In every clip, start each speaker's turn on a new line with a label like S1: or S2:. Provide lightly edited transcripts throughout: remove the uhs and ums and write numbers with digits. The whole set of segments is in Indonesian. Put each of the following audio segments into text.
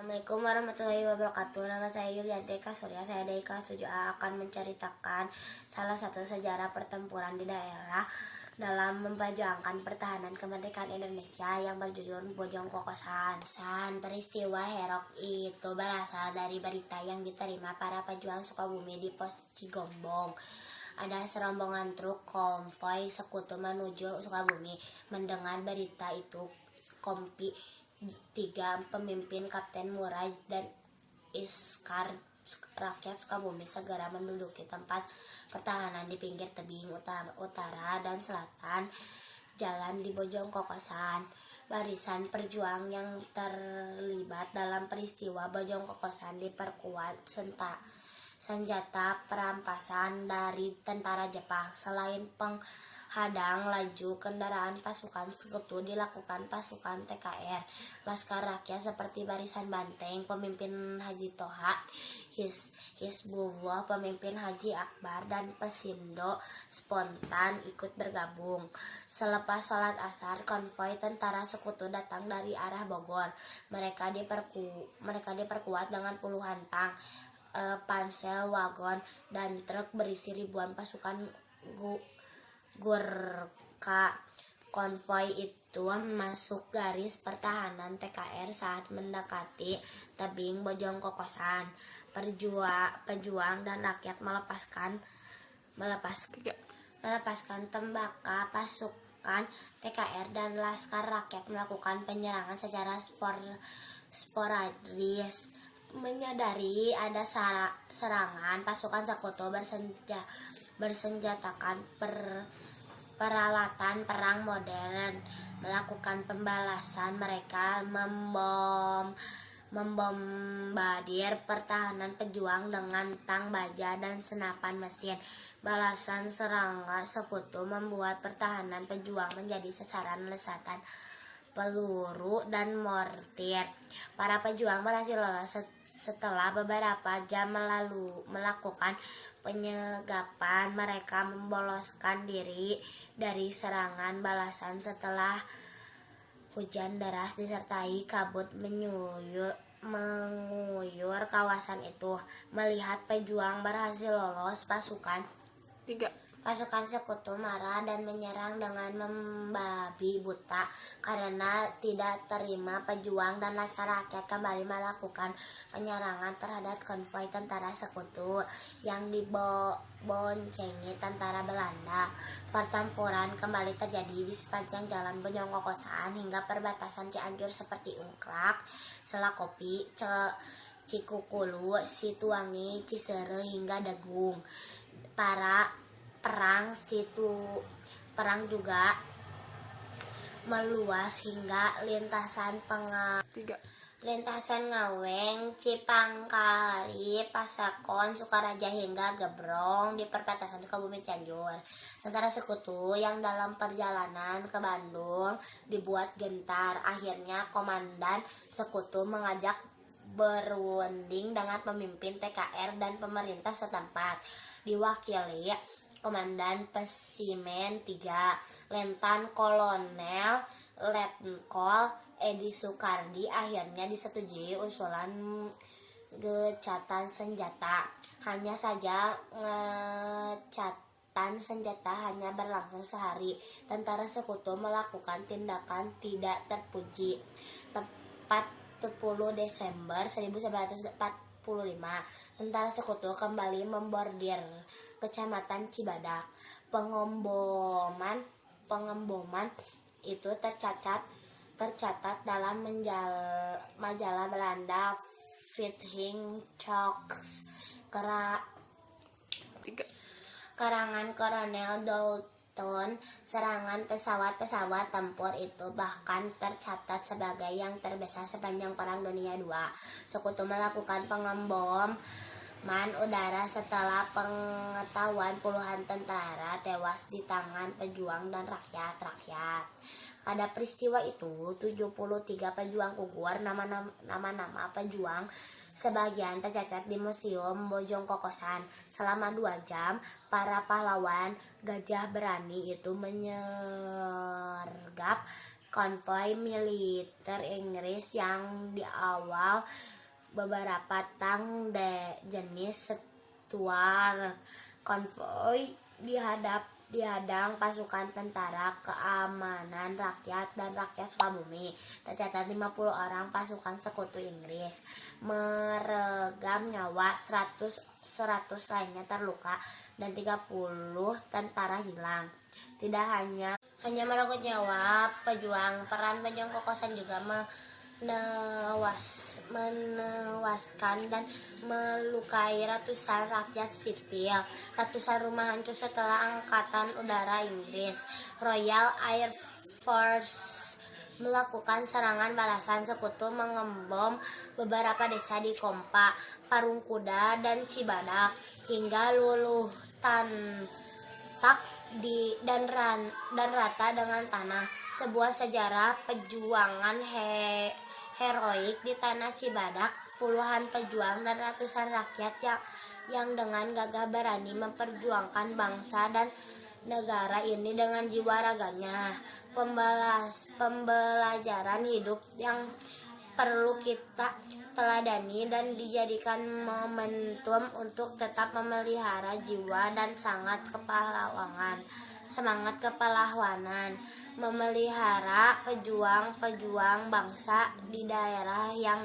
S1: Assalamualaikum warahmatullahi wabarakatuh. Nama saya Yulianti Eka Surya. Saya dari kelas 7A akan menceritakan salah satu sejarah pertempuran di daerah dalam memperjuangkan pertahanan kemerdekaan Indonesia yang berjudul Bojong Kokosan. Peristiwa Herok itu berasal dari berita yang diterima para pejuang Sukabumi di pos Cigombong. Ada serombongan truk konvoi sekutu menuju Sukabumi. Mendengar berita itu, Kompi 3 pemimpin Kapten Murai dan Iskar rakyat Sukabumi segera menduduki tempat pertahanan di pinggir tebing utara dan selatan jalan di Bojong Kokosan. Barisan perjuang yang terlibat dalam peristiwa Bojong Kokosan diperkuat senjata perampasan dari tentara Jepang. Selain penghadang laju kendaraan pasukan sekutu, dilakukan pasukan TKR, Laskar Rakyat seperti Barisan Banteng, pemimpin Haji Toha, Hizbullah, pemimpin Haji Akbar, dan Pesindo spontan ikut bergabung. Selepas sholat asar, konvoi tentara sekutu datang dari arah Bogor. Mereka diperkuat dengan puluhan tank, pansel, wagon, dan truk berisi ribuan pasukan Gurkha. Konvoi itu masuk garis pertahanan TKR saat mendekati tebing Bojong Kokosan. Pejuang dan rakyat melepaskan tembaka. Pasukan TKR dan Laskar Rakyat melakukan penyerangan secara sporadis. Menyadari ada serangan, pasukan sekutu bersenjatakan peralatan perang modern melakukan pembalasan. Mereka membombardir pertahanan pejuang dengan tang baja dan senapan mesin. Balasan serangan sekutu membuat pertahanan pejuang menjadi sasaran lesatan peluru dan mortir. Para pejuang berhasil lolos setelah beberapa jam melakukan penyegapan. Mereka memboloskan diri dari serangan balasan setelah hujan deras disertai kabut menguyur kawasan itu. Melihat pejuang berhasil lolos, pasukan sekutu marah dan menyerang dengan membabi buta. Karena tidak terima, pejuang dan Laskar Rakyat kembali melakukan penyerangan terhadap konvoi tentara sekutu yang diboncengi tentara Belanda. Pertempuran kembali terjadi di sepanjang jalan Bojong Kokosan hingga perbatasan Cianjur seperti Ungkrak, Selakopi, Cikukulu, Situangi, Ciseure, hingga Dagung. Perang juga meluas hingga lintasan Ngaweng, Cipangkari, Pasakon, Sukaraja, hingga Gebrong di perbatasan Sukabumi Cianjur. Tentara sekutu yang dalam perjalanan ke Bandung dibuat gentar. Akhirnya komandan sekutu mengajak berunding dengan pemimpin TKR dan pemerintah setempat. Diwakili Komandan Pesimen 3, Letnan Kolonel Letkol Edi Sukardi. Akhirnya disetujui usulan gecatan senjata. Hanya saja ngecatan senjata hanya berlangsung sehari. Tentara sekutu melakukan tindakan tidak terpuji. Tepat 10 Desember 1945, tentara sekutu kembali membordir Kecamatan Cibadak. Pengemboman itu tercatat dalam majalah Belanda Viking Talks karangan Kolonel Dalton. Serangan pesawat tempur itu bahkan tercatat sebagai yang terbesar sepanjang Perang Dunia II. Sekutu melakukan pengemboman udara setelah pengetahuan puluhan tentara tewas di tangan pejuang dan rakyat. Pada peristiwa itu 73 pejuang gugur. Nama-nama pejuang sebagian tercatat di Museum Bojong Kokosan. Selama 2 jam, para pahlawan gajah berani itu menyergap konvoi militer Inggris yang di awal beberapa tank jenis Stuart konvoi dihadang pasukan tentara keamanan rakyat dan rakyat Sukabumi. Tercatat 50 orang pasukan sekutu Inggris meregang nyawa, 100 lainnya terluka dan 30 tentara hilang. Tidak hanya merenggut nyawa pejuang, peran pejuang kokosan juga menewaskan dan melukai ratusan rakyat sipil. Ratusan rumah hancur setelah Angkatan Udara Inggris, Royal Air Force, melakukan serangan balasan. Sekutu mengebom beberapa desa di Kompa, Parungkuda, dan Cibadak hingga luluh tantak dan rata dengan tanah. Sebuah sejarah perjuangan heroik di tanah Cibadak. Puluhan pejuang dan ratusan rakyat yang dengan gagah berani memperjuangkan bangsa dan negara ini dengan jiwa raganya. Pembelajaran hidup yang perlu kita teladani dan dijadikan momentum untuk tetap memelihara jiwa dan semangat kepahlawanan, memelihara pejuang-pejuang bangsa di daerah yang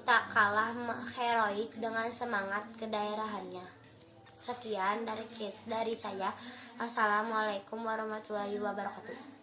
S1: tak kalah heroik dengan semangat kedaerahannya. Sekian dari saya. Assalamualaikum warahmatullahi wabarakatuh.